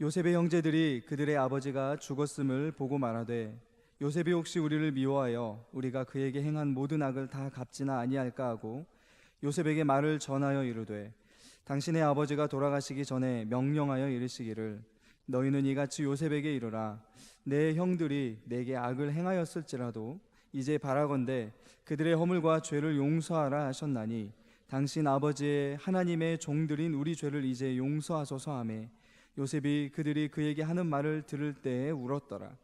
요셉의 형제들이 그들의 아버지가 죽었음을 보고 말하되 요셉이 혹시 우리를 미워하여 우리가 그에게 행한 모든 악을 다 갚지나 아니할까 하고 요셉에게 말을 전하여 이르되 당신의 아버지가 돌아가시기 전에 명령하여 이르시기를 너희는 이같이 요셉에게 이르라 내 형들이 내게 악을 행하였을지라도 이제 바라건대 그들의 허물과 죄를 용서하라 하셨나니 당신 아버지의 하나님의 종들인 우리 죄를 이제 용서하소서 하매 요셉이 그들이 그에게 하는 말을 들을 때에 울었더라.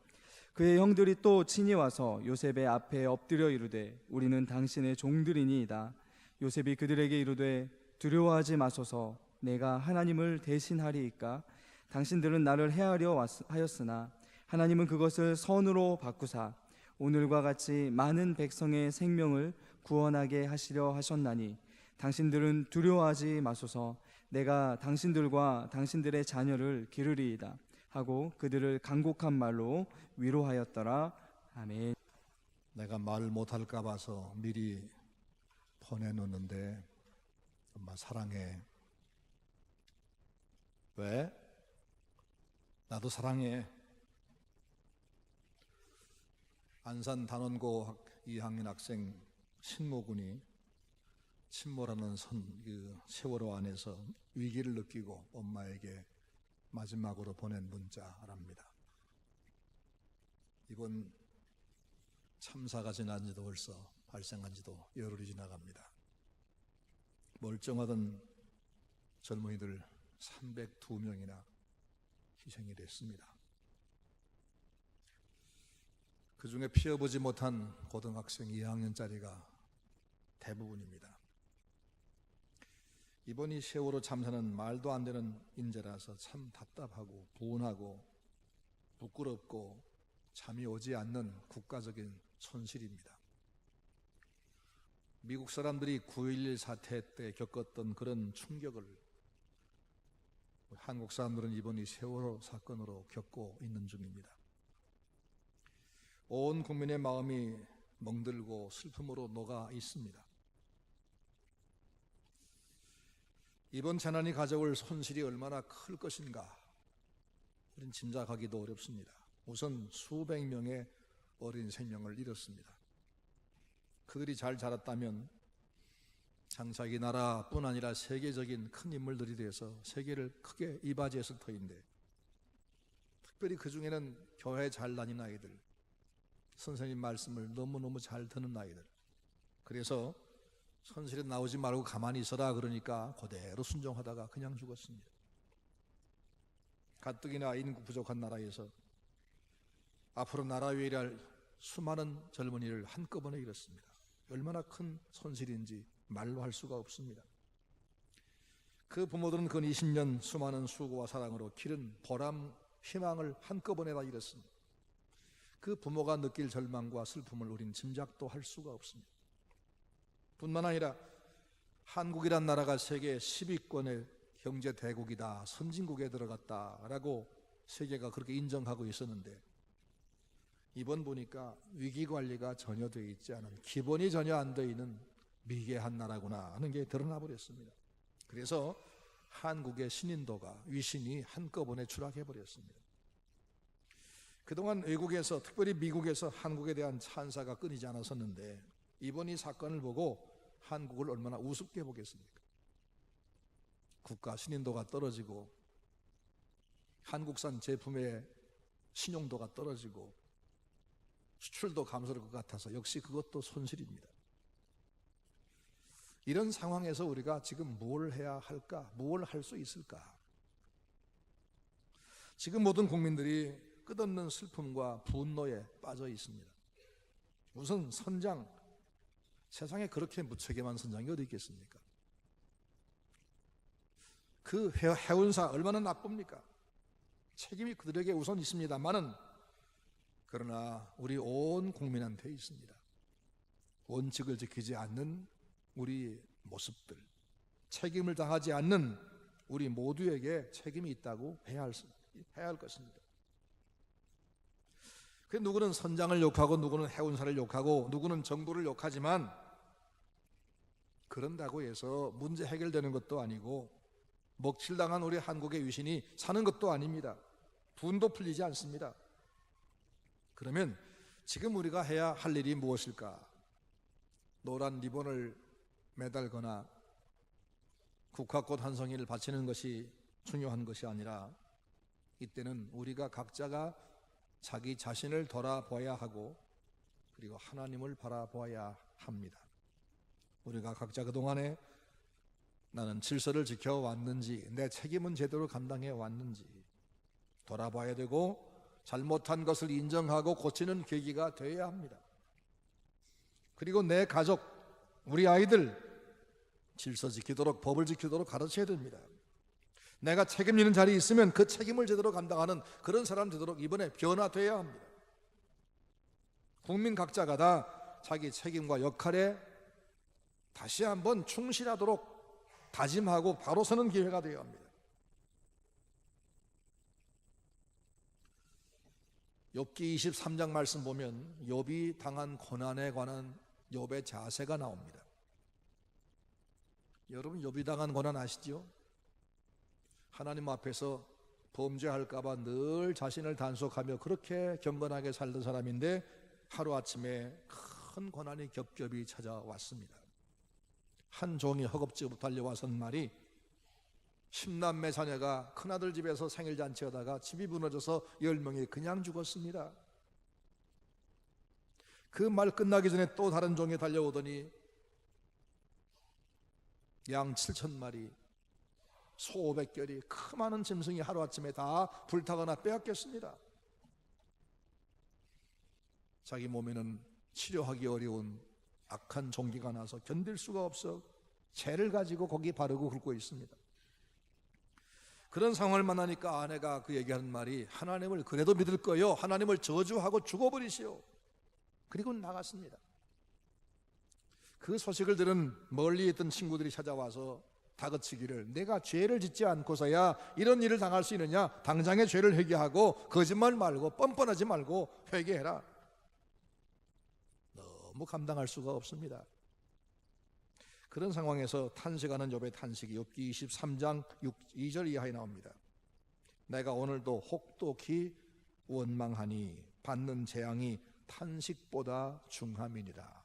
그의 형들이 또 친히 와서 요셉의 앞에 엎드려 이르되 우리는 당신의 종들이니이다. 요셉이 그들에게 이르되 두려워하지 마소서 내가 하나님을 대신하리이까 당신들은 나를 해하려 하였으나 하나님은 그것을 선으로 바꾸사 오늘과 같이 많은 백성의 생명을 구원하게 하시려 하셨나니 당신들은 두려워하지 마소서 내가 당신들과 당신들의 자녀를 기르리이다 하고 그들을 간곡한 말로 위로하였더라. 아멘. 내가 말 못할까 봐서 미리 보내놓는데 엄마 사랑해. 왜? 나도 사랑해. 안산 단원고 2학년 학생 신모군이 침몰하는 그 세월호 안에서 위기를 느끼고 엄마에게 마지막으로 보낸 문자랍니다. 이번 참사가 지난 지도 벌써 발생한 지도 열흘이 지나갑니다. 멀쩡하던 젊은이들 302명이나 희생이 됐습니다. 그 중에 피해보지 못한 고등학생 2학년짜리가 대부분입니다. 이번 이 세월호 참사는 말도 안 되는 인재라서 참 답답하고 분하고 부끄럽고 잠이 오지 않는 국가적인 손실입니다. 미국 사람들이 9.11 사태 때 겪었던 그런 충격을 한국 사람들은 이번 이 세월호 사건으로 겪고 있는 중입니다. 온 국민의 마음이 멍들고 슬픔으로 녹아 있습니다. 이번 재난이 가져올 손실이 얼마나 클 것인가 우린 짐작하기도 어렵습니다. 우선 수백 명의 어린 생명을 잃었습니다. 그들이 잘 자랐다면 장차 이 나라뿐 아니라 세계적인 큰 인물들이 돼서 세계를 크게 이바지했을 터인데 특별히 그 중에는 교회 잘 다니는 아이들, 선생님 말씀을 너무너무 잘 듣는 아이들, 그래서 손실이 나오지 말고 가만히 있어라 그러니까 그대로 순종하다가 그냥 죽었습니다. 가뜩이나 인구 부족한 나라에서 앞으로 나라 위에 일할 수많은 젊은이를 한꺼번에 잃었습니다. 얼마나 큰 손실인지 말로 할 수가 없습니다. 그 부모들은 근 20년 수많은 수고와 사랑으로 기른 보람, 희망을 한꺼번에 다 잃었습니다. 그 부모가 느낄 절망과 슬픔을 우린 짐작도 할 수가 없습니다. 뿐만 아니라 한국이란 나라가 세계 10위권의 경제 대국이다, 선진국에 들어갔다라고 세계가 그렇게 인정하고 있었는데 이번 보니까 위기관리가 전혀 되어 있지 않은, 기본이 전혀 안 되어 있는 미개한 나라구나 하는 게 드러나 버렸습니다. 그래서 한국의 신인도가, 위신이 한꺼번에 추락해버렸습니다. 그동안 외국에서, 특별히 미국에서 한국에 대한 찬사가 끊이지 않았었는데 이번 이 사건을 보고 한국을 얼마나 우습게 보겠습니까? 국가 신인도가 떨어지고 한국산 제품의 신용도가 떨어지고 수출도 감소할 것 같아서 역시 그것도 손실입니다. 이런 상황에서 우리가 지금 뭘 해야 할까? 뭘 할 수 있을까? 지금 모든 국민들이 끝없는 슬픔과 분노에 빠져 있습니다. 우선 선장, 세상에 그렇게 무책임한 선장이 어디 있겠습니까? 그 해운사 얼마나 나쁩니까? 책임이 그들에게 우선 있습니다만은 그러나 우리 온 국민한테 있습니다. 원칙을 지키지 않는 우리 모습들, 책임을 다하지 않는 우리 모두에게 책임이 있다고 해야 할 것입니다. 그 누구는 선장을 욕하고 누구는 해운사를 욕하고 누구는 정부를 욕하지만 그런다고 해서 문제 해결되는 것도 아니고 먹칠당한 우리 한국의 위신이 사는 것도 아닙니다. 분도 풀리지 않습니다. 그러면 지금 우리가 해야 할 일이 무엇일까? 노란 리본을 매달거나 국화꽃 한 송이를 바치는 것이 중요한 것이 아니라 이때는 우리가 각자가 자기 자신을 돌아보아야 하고 그리고 하나님을 바라보아야 합니다. 우리가 각자 그동안에 나는 질서를 지켜왔는지, 내 책임은 제대로 감당해 왔는지 돌아봐야 되고 잘못한 것을 인정하고 고치는 계기가 되어야 합니다. 그리고 내 가족, 우리 아이들 질서 지키도록, 법을 지키도록 가르쳐야 됩니다. 내가 책임지는 자리에 있으면 그 책임을 제대로 감당하는 그런 사람 되도록 이번에 변화되어야 합니다. 국민 각자가 다 자기 책임과 역할에 다시 한번 충실하도록 다짐하고 바로 서는 기회가 되어야 합니다. 욥기 23장 말씀 보면 욥이 당한 고난에 관한 욥의 자세가 나옵니다. 여러분, 욥이 당한 고난 아시죠? 하나님 앞에서 범죄할까 봐 늘 자신을 단속하며 그렇게 경건하게 살던 사람인데 하루아침에 큰 고난이 겹겹이 찾아왔습니다. 한 종이 허겁지겁 달려와선 말이 10남매 자녀가 큰아들 집에서 생일잔치하다가 집이 무너져서 10명이 그냥 죽었습니다. 그 말 끝나기 전에 또 다른 종이 달려오더니 양 7,000마리, 소 500결이, 그 많은 짐승이 하루아침에 다 불타거나 빼앗겼습니다. 자기 몸에는 치료하기 어려운 악한 종기가 나서 견딜 수가 없어 재를 가지고 거기 바르고 긁고 있습니다. 그런 상황을 만나니까 아내가 그 얘기하는 말이 하나님을 그래도 믿을 거요, 하나님을 저주하고 죽어버리시오. 그리고 나갔습니다. 그 소식을 들은 멀리 있던 친구들이 찾아와서 다그치기를, 내가 죄를 짓지 않고서야 이런 일을 당할 수 있느냐, 당장에 죄를 회개하고 거짓말 말고 뻔뻔하지 말고 회개해라. 너무 감당할 수가 없습니다. 그런 상황에서 탄식하는 욥의 탄식이 욥기 23장 2절 이하에 나옵니다. 내가 오늘도 혹독히 원망하니 받는 재앙이 탄식보다 중함이니라.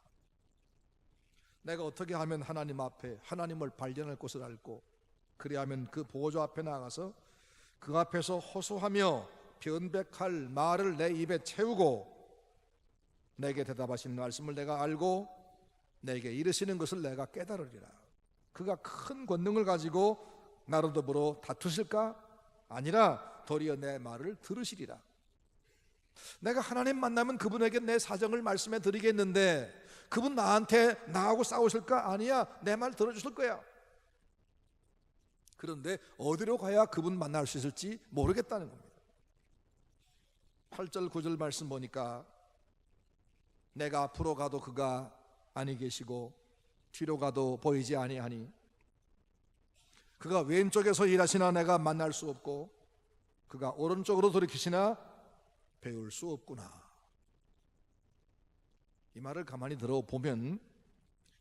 내가 어떻게 하면 하나님 앞에 하나님을 발견할 곳을 알고 그리하면 그 보호자 앞에 나가서 그 앞에서 호소하며 변백할 말을 내 입에 채우고 내게 대답하시는 말씀을 내가 알고 내게 이르시는 것을 내가 깨달으리라. 그가 큰 권능을 가지고 나로 더불어 다투실까? 아니라 도리어 내 말을 들으시리라. 내가 하나님 만나면 그분에게 내 사정을 말씀해 드리겠는데 그분 나하고 싸우실까? 아니야, 내 말 들어주실 거야. 그런데 어디로 가야 그분 만날 수 있을지 모르겠다는 겁니다. 8절 9절 말씀 보니까 내가 앞으로 가도 그가 아니 계시고 뒤로 가도 보이지 아니하니 그가 왼쪽에서 일하시나 내가 만날 수 없고 그가 오른쪽으로 돌이키시나 배울 수 없구나. 이 말을 가만히 들어보면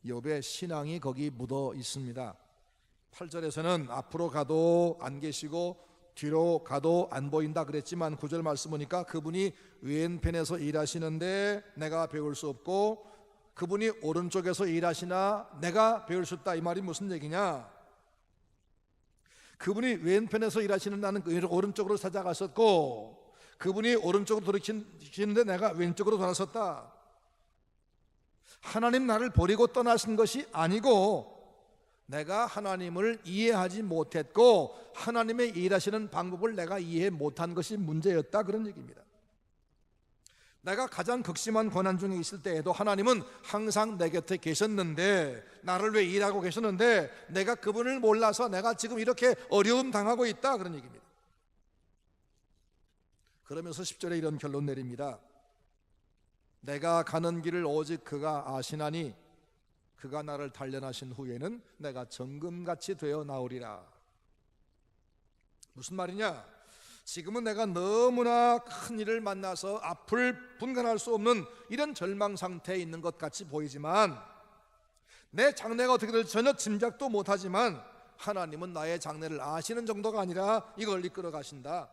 욥의 신앙이 거기 묻어 있습니다. 8절에서는 앞으로 가도 안 계시고 뒤로 가도 안 보인다 그랬지만 9절 말씀 보니까 그분이 왼편에서 일하시는데 내가 배울 수 없고 그분이 오른쪽에서 일하시나 내가 배울 수 없다. 이 말이 무슨 얘기냐? 그분이 왼편에서 일하시는 나는 오른쪽으로 찾아갔었고 그분이 오른쪽으로 돌이키는데 내가 왼쪽으로 돌아섰다. 하나님 나를 버리고 떠나신 것이 아니고 내가 하나님을 이해하지 못했고 하나님의 일하시는 방법을 내가 이해 못한 것이 문제였다, 그런 얘기입니다. 내가 가장 극심한 고난 중에 있을 때에도 하나님은 항상 내 곁에 계셨는데 나를 왜 일하고 계셨는데 내가 그분을 몰라서 내가 지금 이렇게 어려움 당하고 있다, 그런 얘기입니다. 그러면서 10절에 이런 결론 내립니다. 내가 가는 길을 오직 그가 아시나니 그가 나를 단련하신 후에는 내가 정금같이 되어 나오리라. 무슨 말이냐? 지금은 내가 너무나 큰 일을 만나서 앞을 분간할 수 없는 이런 절망 상태에 있는 것 같이 보이지만 내 장래가 어떻게 될지 전혀 짐작도 못하지만 하나님은 나의 장래를 아시는 정도가 아니라 이걸 이끌어 가신다.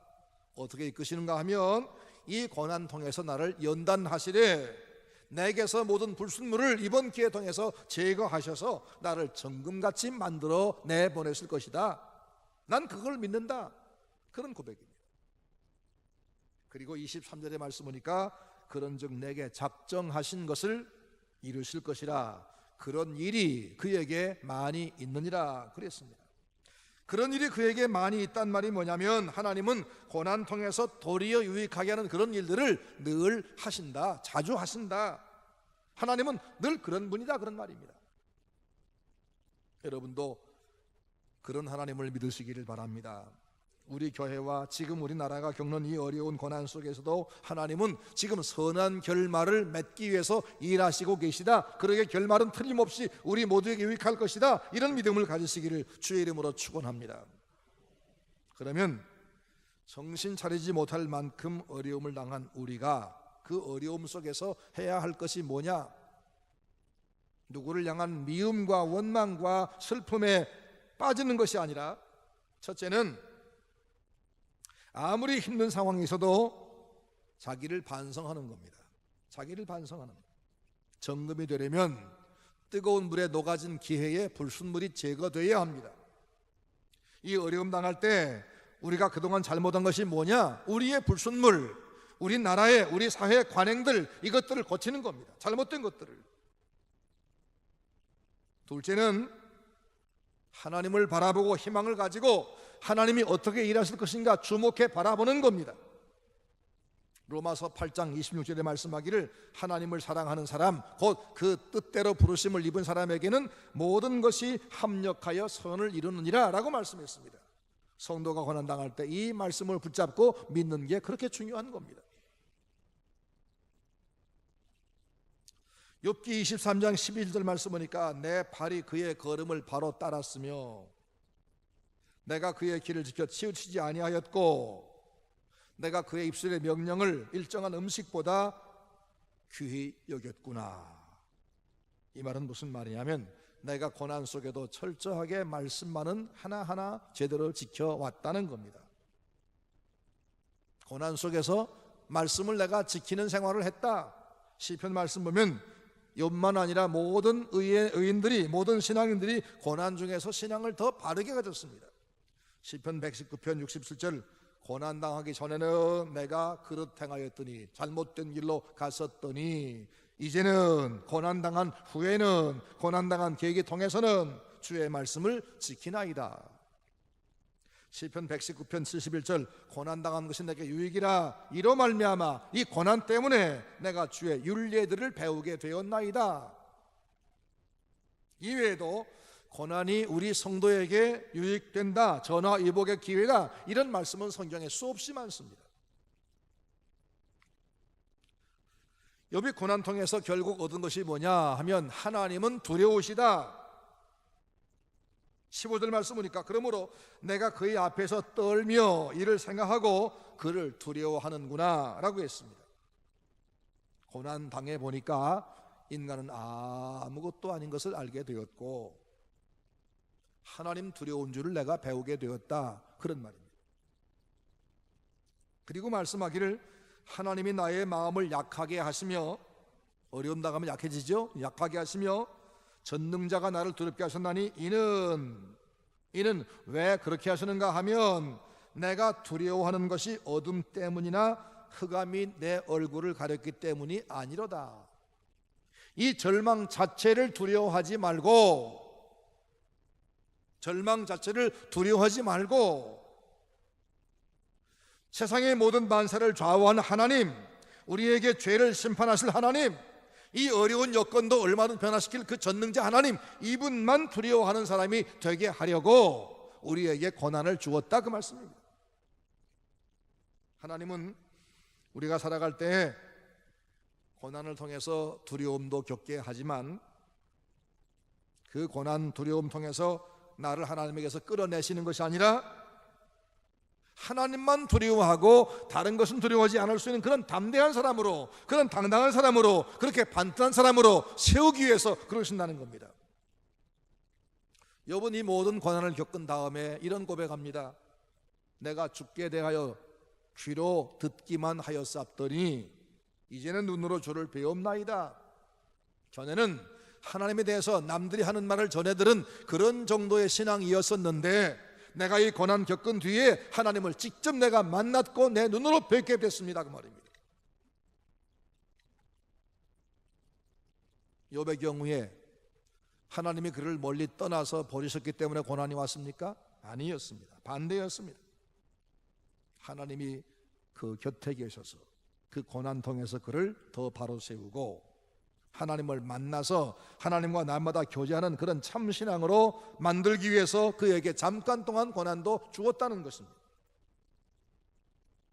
어떻게 이끄시는가 하면 이 고난 통해서 나를 연단하시되 내게서 모든 불순물을 이번 기회 통해서 제거하셔서 나를 정금같이 만들어 내보내실 것이다. 난 그걸 믿는다. 그런 고백입니다. 그리고 23절의 말씀 보니까 그런즉 내게 작정하신 것을 이루실 것이라. 그런 일이 그에게 많이 있느니라 그랬습니다. 그런 일이 그에게 많이 있단 말이 뭐냐면 하나님은 고난 통해서 도리어 유익하게 하는 그런 일들을 늘 하신다. 자주 하신다. 하나님은 늘 그런 분이다, 그런 말입니다. 여러분도 그런 하나님을 믿으시기를 바랍니다. 우리 교회와 지금 우리나라가 겪는 이 어려운 고난 속에서도 하나님은 지금 선한 결말을 맺기 위해서 일하시고 계시다. 그러게 결말은 틀림없이 우리 모두에게 유익할 것이다. 이런 믿음을 가지시기를 주의 이름으로 축원합니다. 그러면 정신 차리지 못할 만큼 어려움을 당한 우리가 그 어려움 속에서 해야 할 것이 뭐냐? 누구를 향한 미움과 원망과 슬픔에 빠지는 것이 아니라 첫째는 아무리 힘든 상황에서도 자기를 반성하는 겁니다. 자기를 반성하는 겁니다. 정금이 되려면 뜨거운 물에 녹아진 기회에 불순물이 제거되어야 합니다. 이 어려움 당할 때 우리가 그동안 잘못한 것이 뭐냐? 우리의 불순물, 우리 나라의, 우리 사회의 관행들, 이것들을 고치는 겁니다. 잘못된 것들을. 둘째는 하나님을 바라보고 희망을 가지고 하나님이 어떻게 일하실 것인가 주목해 바라보는 겁니다. 로마서 8장 26절에 말씀하기를 하나님을 사랑하는 사람, 곧 그 뜻대로 부르심을 입은 사람에게는 모든 것이 합력하여 선을 이루느니라 라고 말씀했습니다. 성도가 고난당할 때 이 말씀을 붙잡고 믿는 게 그렇게 중요한 겁니다. 욥기 23장 11절 말씀 보니까 내 발이 그의 걸음을 바로 따랐으며 내가 그의 길을 지켜 치우치지 아니하였고 내가 그의 입술의 명령을 일정한 음식보다 귀히 여겼구나. 이 말은 무슨 말이냐면 내가 고난 속에도 철저하게 말씀만은 하나하나 제대로 지켜왔다는 겁니다. 고난 속에서 말씀을 내가 지키는 생활을 했다. 시편 말씀 보면 욥만 아니라 모든 의인들이, 모든 신앙인들이 고난 중에서 신앙을 더 바르게 가졌습니다. 시편 119편 67절 고난당하기 전에는 내가 그릇 행하였더니 잘못된 길로 갔었더니 이제는 고난당한 후에는 고난당한 계획을 통해서는 주의 말씀을 지키나이다. 시편 119편 71절 고난당한 것이 내게 유익이라 이로 말미암아 이 고난 때문에 내가 주의 율례들을 배우게 되었나이다. 이외에도 고난이 우리 성도에게 유익된다, 전화위복의 기회다, 이런 말씀은 성경에 수없이 많습니다. 욥이 고난 통해서 결국 얻은 것이 뭐냐 하면 하나님은 두려우시다. 15절 말씀 보니까 그러므로 내가 그의 앞에서 떨며 이를 생각하고 그를 두려워하는구나 라고 했습니다. 고난 당해 보니까 인간은 아무것도 아닌 것을 알게 되었고 하나님 두려운 줄을 내가 배우게 되었다, 그런 말입니다. 그리고 말씀하기를 하나님이 나의 마음을 약하게 하시며, 어려움 당하면 약해지죠. 약하게 하시며 전능자가 나를 두렵게 하셨나니 이는 왜 그렇게 하시는가 하면 내가 두려워하는 것이 어둠 때문이나 흑암이 내 얼굴을 가렸기 때문이 아니로다. 이 절망 자체를 두려워하지 말고, 절망 자체를 두려워하지 말고 세상의 모든 만사를 좌우하는 하나님, 우리에게 죄를 심판하실 하나님, 이 어려운 여건도 얼마든 변화시킬 그 전능자 하나님, 이분만 두려워하는 사람이 되게 하려고 우리에게 고난을 주었다, 그 말씀입니다. 하나님은 우리가 살아갈 때 고난을 통해서 두려움도 겪게 하지만 그 고난 두려움 통해서 나를 하나님에게서 끌어내시는 것이 아니라 하나님만 두려워하고 다른 것은 두려워하지 않을 수 있는 그런 담대한 사람으로, 그런 당당한 사람으로, 그렇게 반듯한 사람으로 세우기 위해서 그러신다는 겁니다. 욥은 이 모든 고난을 겪은 다음에 이런 고백합니다. 내가 죽게 대하여 귀로 듣기만 하였사옵더니 이제는 눈으로 주를 배움나이다. 전에는 하나님에 대해서 남들이 하는 말을 전해 들은 그런 정도의 신앙이었었는데 내가 이 고난 겪은 뒤에 하나님을 직접 내가 만났고 내 눈으로 뵙게 됐습니다, 그 말입니다. 욥의 경우에 하나님이 그를 멀리 떠나서 버리셨기 때문에 고난이 왔습니까? 아니었습니다. 반대였습니다. 하나님이 그 곁에 계셔서 그 고난 통해서 그를 더 바로 세우고 하나님을 만나서 하나님과 날마다 교제하는 그런 참신앙으로 만들기 위해서 그에게 잠깐 동안 고난도 주었다는 것입니다.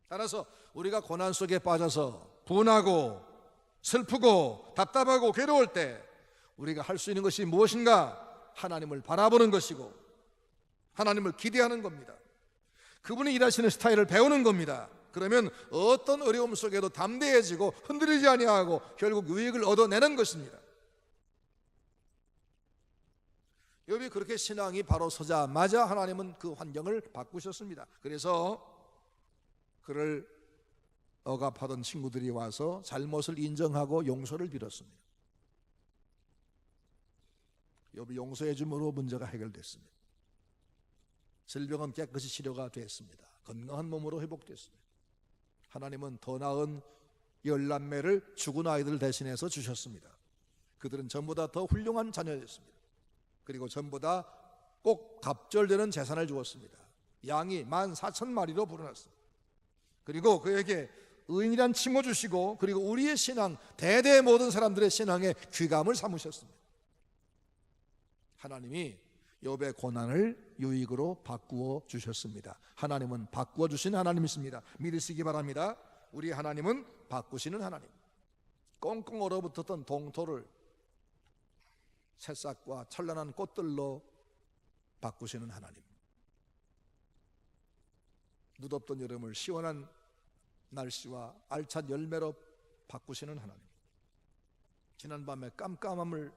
따라서 우리가 고난 속에 빠져서 분하고 슬프고 답답하고 괴로울 때 우리가 할 수 있는 것이 무엇인가? 하나님을 바라보는 것이고 하나님을 기대하는 겁니다. 그분이 일하시는 스타일을 배우는 겁니다. 그러면 어떤 어려움 속에도 담대해지고 흔들리지 아니하고 결국 유익을 얻어내는 것입니다. 욥이 그렇게 신앙이 바로 서자마자 하나님은 그 환경을 바꾸셨습니다. 그래서 그를 억압하던 친구들이 와서 잘못을 인정하고 용서를 빌었습니다. 욥이 용서해 줌으로 문제가 해결됐습니다. 질병은 깨끗이 치료가 됐습니다. 건강한 몸으로 회복됐습니다. 하나님은 더 나은 열남매를 죽은 아이들 대신해서 주셨습니다. 그들은 전부 다 더 훌륭한 자녀였습니다. 그리고 전부 다 꼭 갑절되는 재산을 주었습니다. 양이 14,000마리로 불어났습니다. 그리고 그에게 의인이란 칭호 주시고 그리고 우리의 신앙, 대대 모든 사람들의 신앙에 귀감을 삼으셨습니다. 하나님이 욥의 고난을 유익으로 바꾸어 주셨습니다. 하나님은 바꾸어 주신 하나님이십니다. 믿으시기 바랍니다. 우리 하나님은 바꾸시는 하나님. 꽁꽁 얼어붙었던 동토를 새싹과 찬란한 꽃들로 바꾸시는 하나님. 무덥던 여름을 시원한 날씨와 알찬 열매로 바꾸시는 하나님. 지난밤에 깜깜함을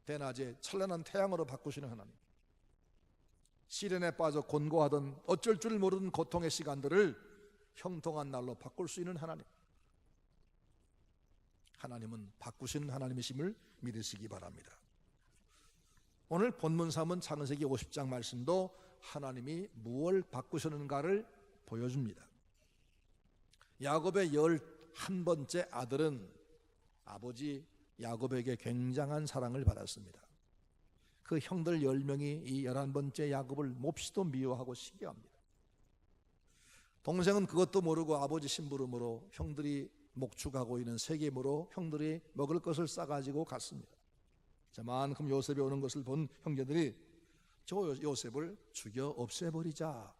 대낮에 찬란한 태양으로 바꾸시는 하나님. 시련에 빠져 곤고하던 어쩔 줄 모르는 고통의 시간들을 형통한 날로 바꿀 수 있는 하나님. 하나님은 바꾸시는 하나님이심을 믿으시기 바랍니다. 오늘 본문 3은 창세기 50장 말씀도 하나님이 무엇을 바꾸셨는가를 보여줍니다. 야곱의 11번째 아들은 아버지 야곱에게 굉장한 사랑을 받았습니다. 그 형들 10명이 이 11번째 야곱을 몹시도 미워하고 시기합니다. 동생은 그것도 모르고 아버지 심부름으로 형들이 목축하고 있는 세겜으로 형들이 먹을 것을 싸가지고 갔습니다. 저만큼 요셉이 오는 것을 본 형제들이 저 요셉을 죽여 없애버리자.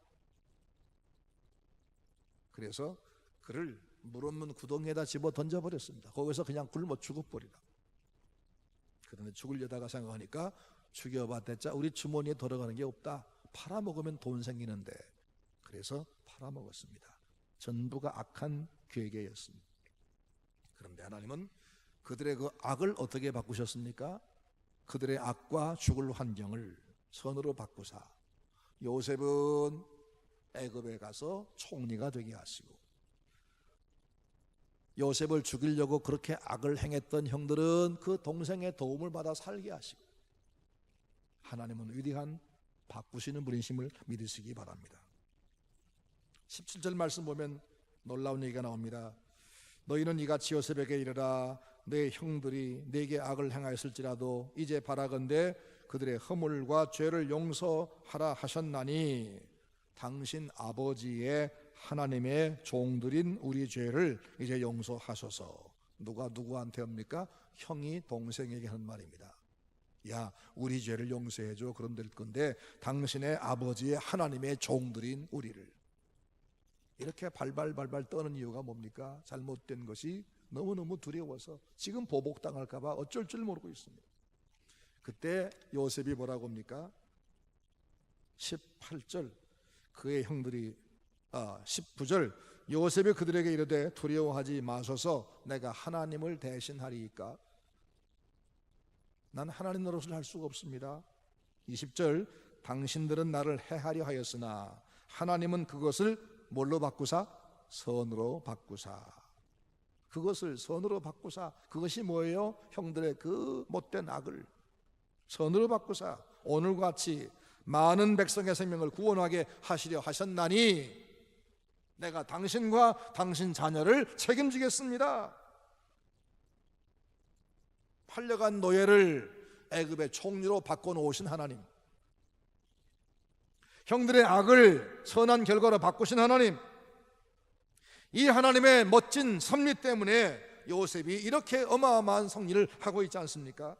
그래서 그를 물 없는 구덩이에다 집어 던져버렸습니다. 거기서 그냥 굶어 죽어버리라. 그런데 죽으려다가 생각하니까 죽여봤댔자 우리 주머니에 들어가는 게 없다. 팔아먹으면 돈 생기는데. 그래서 팔아먹었습니다. 전부가 악한 괴계였습니다. 그런데 하나님은 그들의 그 악을 어떻게 바꾸셨습니까? 그들의 악과 죽을 환경을 선으로 바꾸사 요셉은 애굽에 가서 총리가 되게 하시고, 요셉을 죽이려고 그렇게 악을 행했던 형들은 그 동생의 도움을 받아 살게 하시고, 하나님은 위대한 바꾸시는 분이심을 믿으시기 바랍니다. 17절 말씀 보면 놀라운 얘기가 나옵니다. 너희는 이같이 요셉에게 이르라. 내 형들이 내게 악을 행하였을지라도 이제 바라건대 그들의 허물과 죄를 용서하라 하셨나니 당신 아버지의 하나님의 종들인 우리 죄를 이제 용서하소서. 누가 누구한테 합니까? 형이 동생에게 하는 말입니다. 야, 우리 죄를 용서해줘. 그럼 될 건데 당신의 아버지의 하나님의 종들인 우리를. 이렇게 발발발발 떠는 이유가 뭡니까? 잘못된 것이 너무너무 두려워서 지금 보복당할까 봐 어쩔 줄 모르고 있습니다. 그때 요셉이 뭐라고 합니까? 18절 그의 형들이 19절 요셉이 그들에게 이르되 두려워하지 마소서 내가 하나님을 대신하리이까. 난 하나님 노릇을 할 수가 없습니다. 20절 당신들은 나를 해하려 하였으나 하나님은 그것을 뭘로 바꾸사? 선으로 바꾸사. 그것을 선으로 바꾸사. 그것이 뭐예요? 형들의 그 못된 악을 선으로 바꾸사 오늘과 같이 많은 백성의 생명을 구원하게 하시려 하셨나니 내가 당신과 당신 자녀를 책임지겠습니다. 팔려간 노예를 애굽의 총리로 바꿔놓으신 하나님, 형들의 악을 선한 결과로 바꾸신 하나님, 이 하나님의 멋진 섭리 때문에 요셉이 이렇게 어마어마한 성리를 하고 있지 않습니까?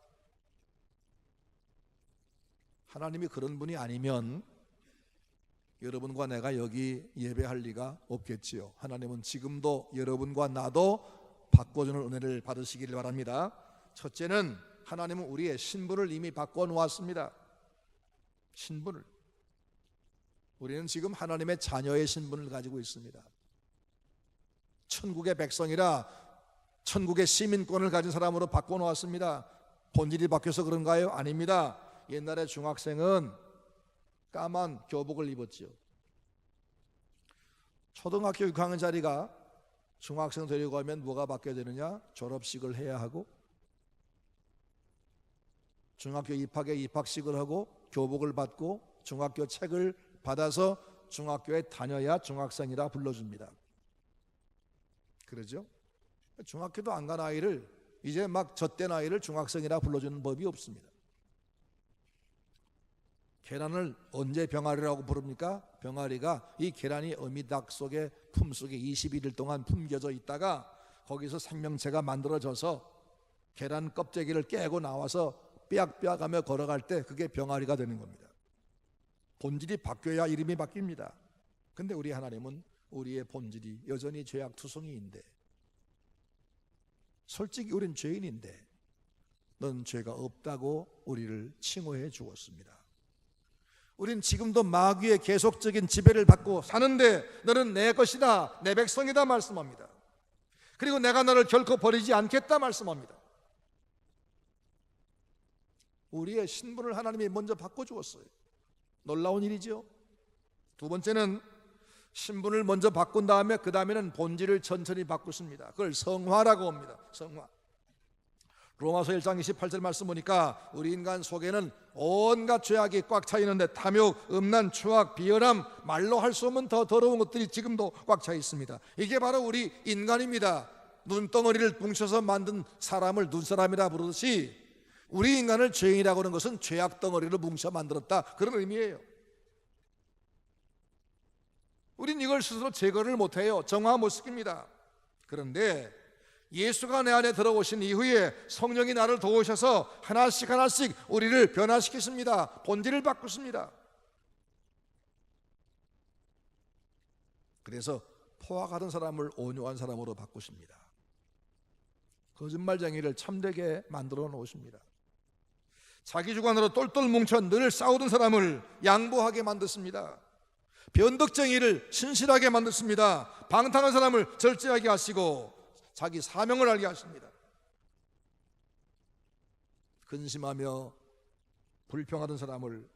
하나님이 그런 분이 아니면 여러분과 내가 여기 예배할 리가 없겠지요. 하나님은 지금도 여러분과 나도 바꿔주는 은혜를 받으시기를 바랍니다. 첫째는 하나님은 우리의 신분을 이미 바꿔놓았습니다. 신분을. 우리는 지금 하나님의 자녀의 신분을 가지고 있습니다. 천국의 백성이라 천국의 시민권을 가진 사람으로 바꿔놓았습니다. 본질이 바뀌어서 그런가요? 아닙니다. 옛날에 중학생은 까만 교복을 입었지요. 초등학교 6학년짜리가 중학생 되려고 하면 뭐가 바뀌어야 되느냐? 졸업식을 해야 하고 중학교 입학에 입학식을 하고 교복을 받고 중학교 책을 받아서 중학교에 다녀야 중학생이라 불러줍니다. 그러죠? 중학교도 안 간 아이를 이제 막 젖된 아이를 중학생이라 불러주는 법이 없습니다. 계란을 언제 병아리라고 부릅니까? 병아리가 이 계란이 어미닭 속에 품속에 21일 동안 품겨져 있다가 거기서 생명체가 만들어져서 계란 껍데기를 깨고 나와서 삐약삐약하며 걸어갈 때 그게 병아리가 되는 겁니다. 본질이 바뀌어야 이름이 바뀝니다. 근데 우리 하나님은 우리의 본질이 여전히 죄악투성이인데, 솔직히 우린 죄인인데 넌 죄가 없다고 우리를 칭호해 주었습니다. 우린 지금도 마귀의 계속적인 지배를 받고 사는데 너는 내 것이다, 내 백성이다 말씀합니다. 그리고 내가 너를 결코 버리지 않겠다 말씀합니다. 우리의 신분을 하나님이 먼저 바꿔주었어요. 놀라운 일이죠. 두 번째는 신분을 먼저 바꾼 다음에 그 다음에는 본질을 천천히 바꾸십니다. 그걸 성화라고 합니다. 성화. 로마서 1장 28절 말씀 보니까 우리 인간 속에는 온갖 죄악이 꽉 차 있는데 탐욕, 음란, 추악, 비열함, 말로 할 수 없는 더 더러운 것들이 지금도 꽉 차 있습니다. 이게 바로 우리 인간입니다. 눈덩어리를 뭉쳐서 만든 사람을 눈사람이라 부르듯이 우리 인간을 죄인이라고 하는 것은 죄악 덩어리를 뭉쳐 만들었다, 그런 의미예요. 우린 이걸 스스로 제거를 못해요. 정화 못 시킵니다. 그런데 예수가 내 안에 들어오신 이후에 성령이 나를 도우셔서 하나씩 하나씩 우리를 변화시키십니다. 본질을 바꾸십니다. 그래서 포악하던 사람을 온유한 사람으로 바꾸십니다. 거짓말쟁이를 참되게 만들어 놓으십니다. 자기 주관으로 똘똘 뭉쳐 늘 싸우던 사람을 양보하게 만드십니다. 변덕쟁이를 신실하게 만드십니다. 방탕한 사람을 절제하게 하시고 자기 사명을 알게 하십니다. 근심하며 불평하던 사람을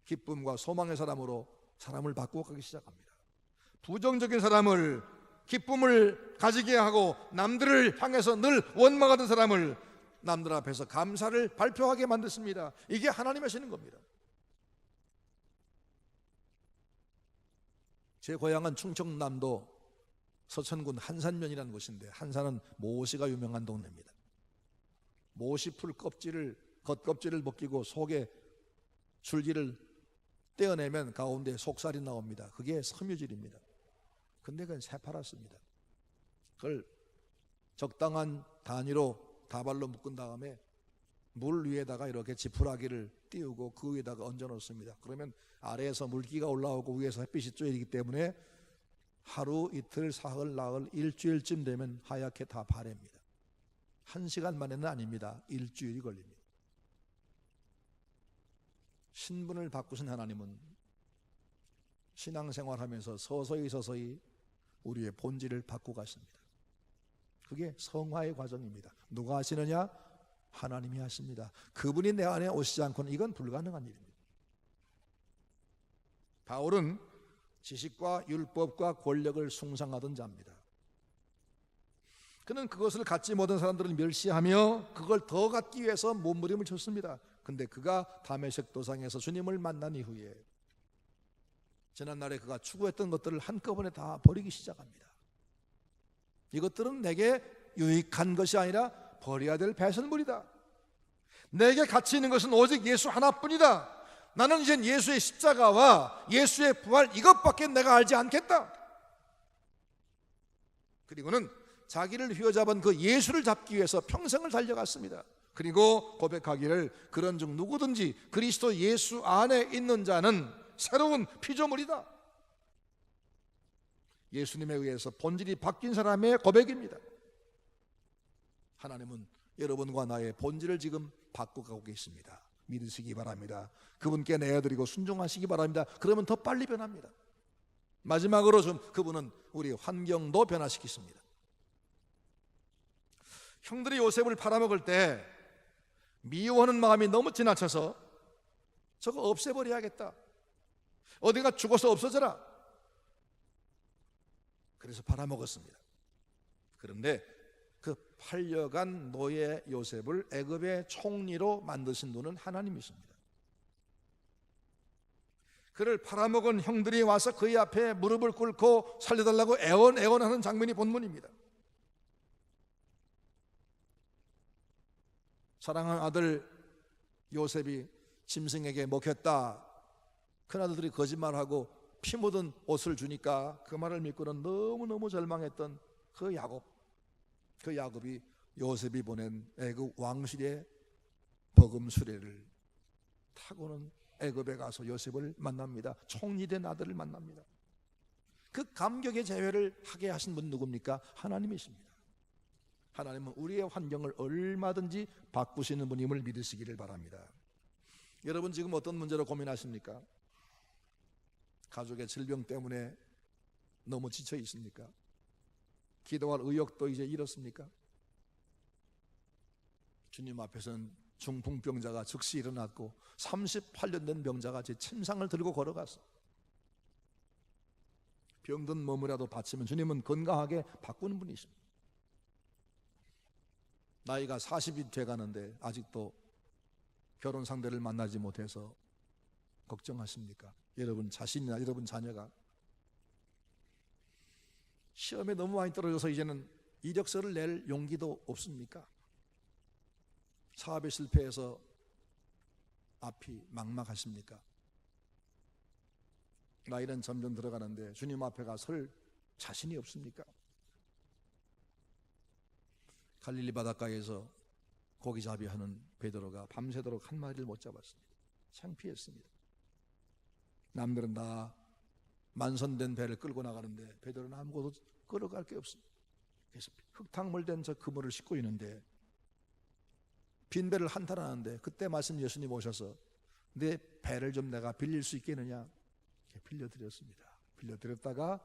기쁨과 소망의 사람으로 사람을 바꾸어가기 시작합니다. 부정적인 사람을 기쁨을 가지게 하고 남들을 향해서 늘 원망하던 사람을 남들 앞에서 감사를 발표하게 만드십니다. 이게 하나님 하시는 겁니다. 제 고향은 충청남도 서천군 한산면이라는 곳인데, 한산은 모시가 유명한 동네입니다. 모시풀 껍질을, 겉껍질을 벗기고 속에 줄기를 떼어내면 가운데 속살이 나옵니다. 그게 섬유질입니다. 근데 그건 새파랗습니다. 그걸 적당한 단위로 다발로 묶은 다음에 물 위에다가 이렇게 지푸라기를 띄우고 그 위에다가 얹어 놓습니다. 그러면 아래에서 물기가 올라오고 위에서 햇빛이 쬐이기 때문에 하루, 이틀, 사흘, 나흘, 일주일쯤 되면 하얗게 다 바랍니다. 1시간 만에는 아닙니다. 일주일이 걸립니다. 신분을 바꾸신 하나님은 신앙생활하면서 서서히 우리의 본질을 바꾸고 가십니다. 그게 성화의 과정입니다. 누가 하시느냐? 하나님이 하십니다. 그분이 내 안에 오시지 않고는 이건 불가능한 일입니다. 바울은 지식과 율법과 권력을 숭상하던 자입니다. 그는 그것을 갖지 못한 사람들을 멸시하며 그걸 더 갖기 위해서 몸부림을 쳤습니다. 근데 그가 다메섹 도상에서 주님을 만난 이후에 지난날에 그가 추구했던 것들을 한꺼번에 다 버리기 시작합니다. 이것들은 내게 유익한 것이 아니라 버려야 될 배설물이다. 내게 가치 있는 것은 오직 예수 하나뿐이다. 나는 이젠 예수의 십자가와 예수의 부활 이것밖에 내가 알지 않겠다. 그리고는 자기를 휘어잡은 그 예수를 잡기 위해서 평생을 달려갔습니다. 그리고 고백하기를 그런즉 누구든지 그리스도 예수 안에 있는 자는 새로운 피조물이다. 예수님에 의해서 본질이 바뀐 사람의 고백입니다. 하나님은 여러분과 나의 본질을 지금 바꿔가고 계십니다. 믿으시기 바랍니다. 그분께 내어드리고 순종하시기 바랍니다. 그러면 더 빨리 변합니다. 마지막으로 좀 그분은 우리 환경도 변화시키십니다. 형들이 요셉을 팔아먹을 때 미워하는 마음이 너무 지나쳐서 저거 없애버려야겠다. 어디가 죽어서 없어져라. 그래서 팔아먹었습니다. 그런데 그 팔려간 노예 요셉을 애굽의 총리로 만드신 분은 하나님이십니다. 그를 팔아먹은 형들이 와서 그의 앞에 무릎을 꿇고 살려달라고 애원하는 장면이 본문입니다. 사랑하는 아들 요셉이 짐승에게 먹혔다. 큰아들들이 거짓말하고 피 묻은 옷을 주니까 그 말을 믿고는 너무너무 절망했던 그 야곱이 요셉이 보낸 애굽 왕실의 버금 수레를 타고는 애굽에 가서 요셉을 만납니다. 총리된 아들을 만납니다. 그 감격의 재회를 하게 하신 분 누굽니까? 하나님이십니다. 하나님은 우리의 환경을 얼마든지 바꾸시는 분임을 믿으시기를 바랍니다. 여러분 지금 어떤 문제로 고민하십니까? 가족의 질병 때문에 너무 지쳐 있습니까? 기도할 의욕도 이제 잃었습니까? 주님 앞에서는 중풍병자가 즉시 일어났고 38년 된 병자가 제 침상을 들고 걸어갔어. 병든 몸이라도 바치면 주님은 건강하게 바꾸는 분이십니다. 나이가 40이 돼가는데 아직도 결혼 상대를 만나지 못해서 걱정하십니까? 여러분 자신이나 여러분 자녀가 시험에 너무 많이 떨어져서 이제는 이력서를 낼 용기도 없습니까? 사업에 실패해서 앞이 막막하십니까? 나이는 점점 들어가는데 주님 앞에 가 설 자신이 없습니까? 갈릴리 바닷가에서 고기잡이 하는 베드로가 밤새도록 한 마리를 못 잡았습니다. 창피했습니다. 남들은 다 만선된 배를 끌고 나가는데 베드로는 아무것도 끌어갈 게 없습니다. 그래서 흙탕물 된 저 그물을 싣고 있는데 빈 배를 한탄하는데 그때 말씀 예수님 오셔서 내 배를 좀 내가 빌릴 수 있겠느냐 빌려드렸습니다. 빌려드렸다가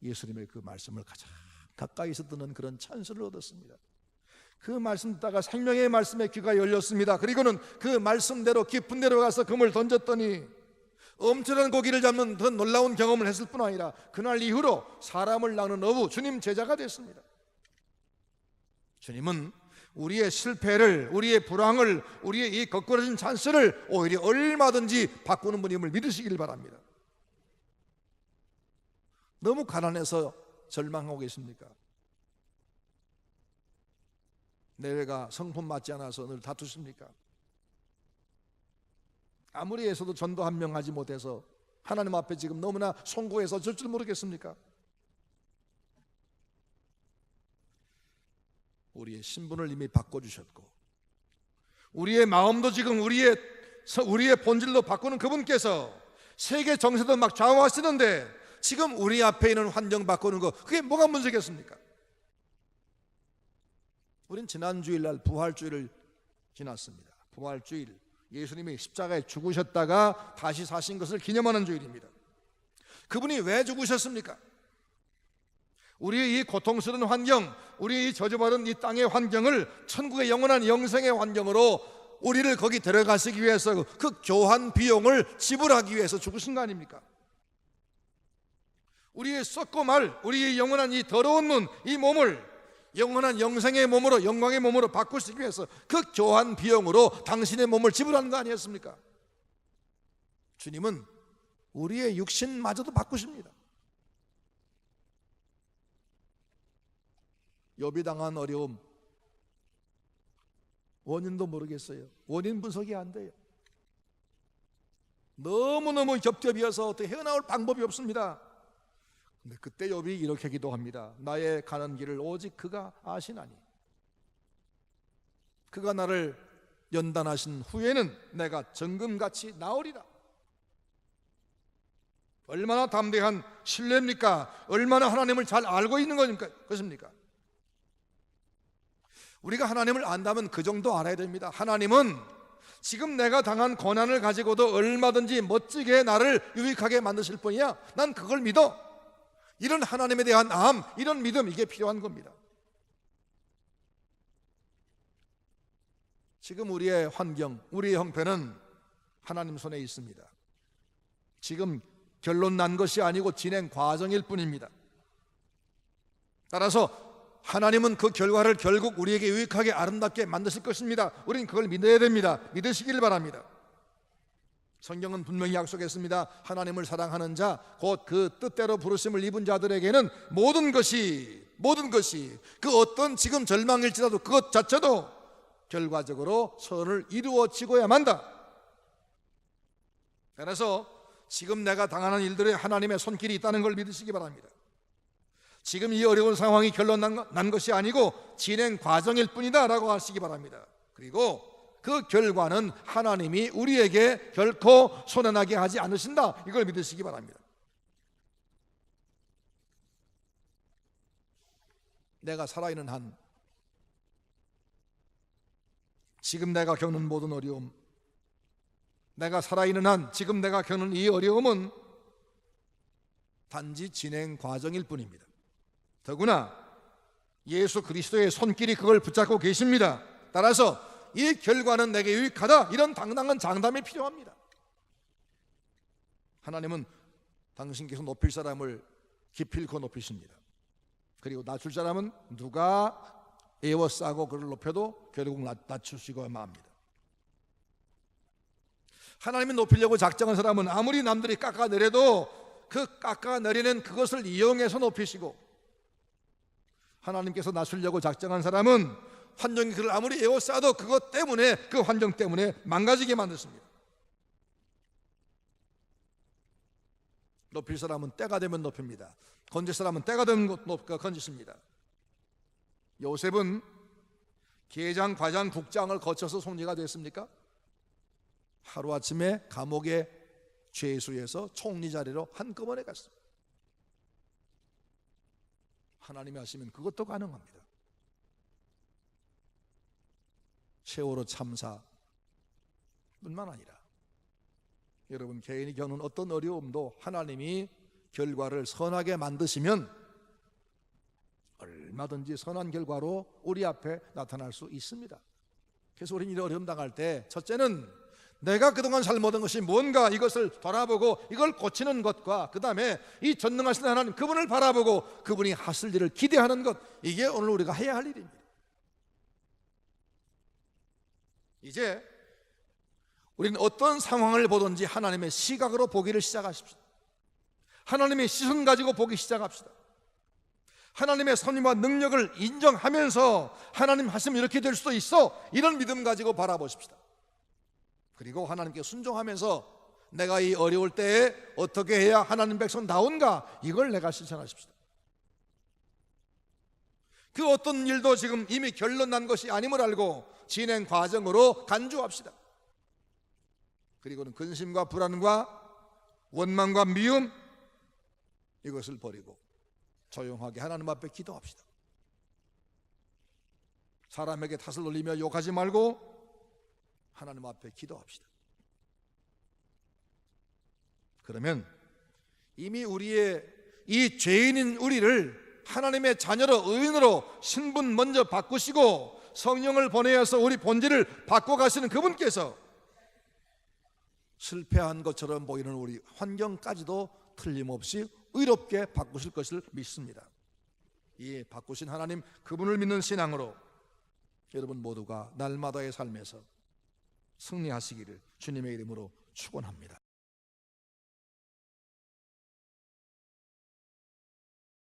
예수님의 그 말씀을 가장 가까이서 듣는 그런 찬스를 얻었습니다. 그 말씀 듣다가 생명의 말씀에 귀가 열렸습니다. 그리고는 그 말씀대로 깊은 데로 가서 그물 던졌더니 엄청난 고기를 잡는 더 놀라운 경험을 했을 뿐 아니라 그날 이후로 사람을 낚는 어부 주님 제자가 됐습니다. 주님은 우리의 실패를, 우리의 불황을, 우리의 이 거꾸러진 찬스를 오히려 얼마든지 바꾸는 분임을 믿으시길 바랍니다. 너무 가난해서 절망하고 계십니까? 내외가 성품 맞지 않아서 늘 다투십니까? 아무리 해서도 전도 한 명 하지 못해서 하나님 앞에 지금 너무나 송구해서 절 줄 모르겠습니까? 우리의 신분을 이미 바꿔주셨고 우리의 마음도 지금 우리의 본질도 바꾸는 그분께서 세계 정세도 막 좌우하시는데 지금 우리 앞에 있는 환경 바꾸는 거 그게 뭐가 문제겠습니까? 우린 지난 주일날 부활주일을 지났습니다. 부활주일, 예수님이 십자가에 죽으셨다가 다시 사신 것을 기념하는 주일입니다. 그분이 왜 죽으셨습니까? 우리의 이 고통스러운 환경, 우리의 이 저주받은 이 땅의 환경을 천국의 영원한 영생의 환경으로 우리를 거기 데려가시기 위해서 그 교환 비용을 지불하기 위해서 죽으신 거 아닙니까? 우리의 썩고 말, 우리의 영원한 이 더러운 눈, 이 몸을 영원한 영생의 몸으로, 영광의 몸으로 바꾸시기 위해서 그 교환 비용으로 당신의 몸을 지불하는 거 아니었습니까? 주님은 우리의 육신마저도 바꾸십니다. 욥이 당한 어려움, 원인도 모르겠어요. 원인 분석이 안 돼요. 너무너무 겹겹이어서 어떻게 헤어나올 방법이 없습니다. 근데 그때 욥이 이렇게 기도합니다. 나의 가는 길을 오직 그가 아시나니 그가 나를 연단하신 후에는 내가 정금같이 나으리라. 얼마나 담대한 신뢰입니까? 얼마나 하나님을 잘 알고 있는 것입니까? 우리가 하나님을 안다면 그 정도 알아야 됩니다. 하나님은 지금 내가 당한 고난을 가지고도 얼마든지 멋지게 나를 유익하게 만드실 뿐이야. 난 그걸 믿어. 이런 하나님에 대한 암, 이런 믿음, 이게 필요한 겁니다. 지금 우리의 환경, 우리의 형편은 하나님 손에 있습니다. 지금 결론 난 것이 아니고 진행 과정일 뿐입니다. 따라서 하나님은 그 결과를 결국 우리에게 유익하게 아름답게 만드실 것입니다. 우리는 그걸 믿어야 됩니다. 믿으시길 바랍니다. 성경은 분명히 약속했습니다. 하나님을 사랑하는 자, 곧 그 뜻대로 부르심을 입은 자들에게는 모든 것이 그 어떤 지금 절망일지라도 그것 자체도 결과적으로 선을 이루어지고야 만다. 그래서 지금 내가 당하는 일들에 하나님의 손길이 있다는 걸 믿으시기 바랍니다. 지금 이 어려운 상황이 결론 난 것이 아니고 진행 과정일 뿐이다 라고 하시기 바랍니다. 그리고 그 결과는 하나님이 우리에게 결코 손해나게 하지 않으신다, 이걸 믿으시기 바랍니다. 내가 살아있는 한, 지금 내가 겪는 모든 어려움, 내가 살아있는 한 지금 내가 겪는 이 어려움은 단지 진행 과정일 뿐입니다. 더구나 예수 그리스도의 손길이 그걸 붙잡고 계십니다. 따라서 이 결과는 내게 유익하다, 이런 당당한 장담이 필요합니다. 하나님은 당신께서 높일 사람을 기필코 높이십니다. 그리고 낮출 사람은 누가 에워싸고 그를 높여도 결국 낮추시고 맙니다. 하나님이 높이려고 작정한 사람은 아무리 남들이 깎아내려도 그 깎아내리는 그것을 이용해서 높이시고, 하나님께서 낮추려고 작정한 사람은 환경이 그를 아무리 에워싸도 그것 때문에, 그 환경 때문에 망가지게 만드십니다. 높일 사람은 때가 되면 높입니다. 건질 사람은 때가 되면 건지십니다. 요셉은 계장, 과장, 국장을 거쳐서 총리가 됐습니까? 하루아침에 감옥의 죄수에서 총리 자리로 한꺼번에 갔습니다. 하나님이 하시면 그것도 가능합니다. 세월호 참사뿐만 아니라 여러분 개인이 겪는 어떤 어려움도 하나님이 결과를 선하게 만드시면 얼마든지 선한 결과로 우리 앞에 나타날 수 있습니다. 그래서 우리는 이 어려움 당할 때 첫째는 내가 그동안 잘못한 것이 뭔가 이것을 돌아보고 이걸 고치는 것과, 그 다음에 이 전능하신 하나님 그분을 바라보고 그분이 하실 일을 기대하는 것, 이게 오늘 우리가 해야 할 일입니다. 이제 우리는 어떤 상황을 보든지 하나님의 시각으로 보기를 시작하십시다. 하나님의 시선 가지고 보기 시작합시다. 하나님의 선임과 능력을 인정하면서 하나님 하시면 이렇게 될 수도 있어, 이런 믿음 가지고 바라보십시다. 그리고 하나님께 순종하면서 내가 이 어려울 때에 어떻게 해야 하나님 백성다운가, 이걸 내가 실천하십시다. 그 어떤 일도 지금 이미 결론 난 것이 아님을 알고 진행 과정으로 간주합시다. 그리고는 근심과 불안과 원망과 미움, 이것을 버리고 조용하게 하나님 앞에 기도합시다. 사람에게 탓을 올리며 욕하지 말고 하나님 앞에 기도합시다. 그러면 이미 우리의 이 죄인인 우리를 하나님의 자녀로, 의인으로 신분 먼저 바꾸시고 성령을 보내어서 우리 본질을 바꿔가시는 그분께서 실패한 것처럼 보이는 우리 환경까지도 틀림없이 의롭게 바꾸실 것을 믿습니다. 이 바꾸신 하나님 그분을 믿는 신앙으로 여러분 모두가 날마다의 삶에서 승리하시기를 주님의 이름으로 축원합니다.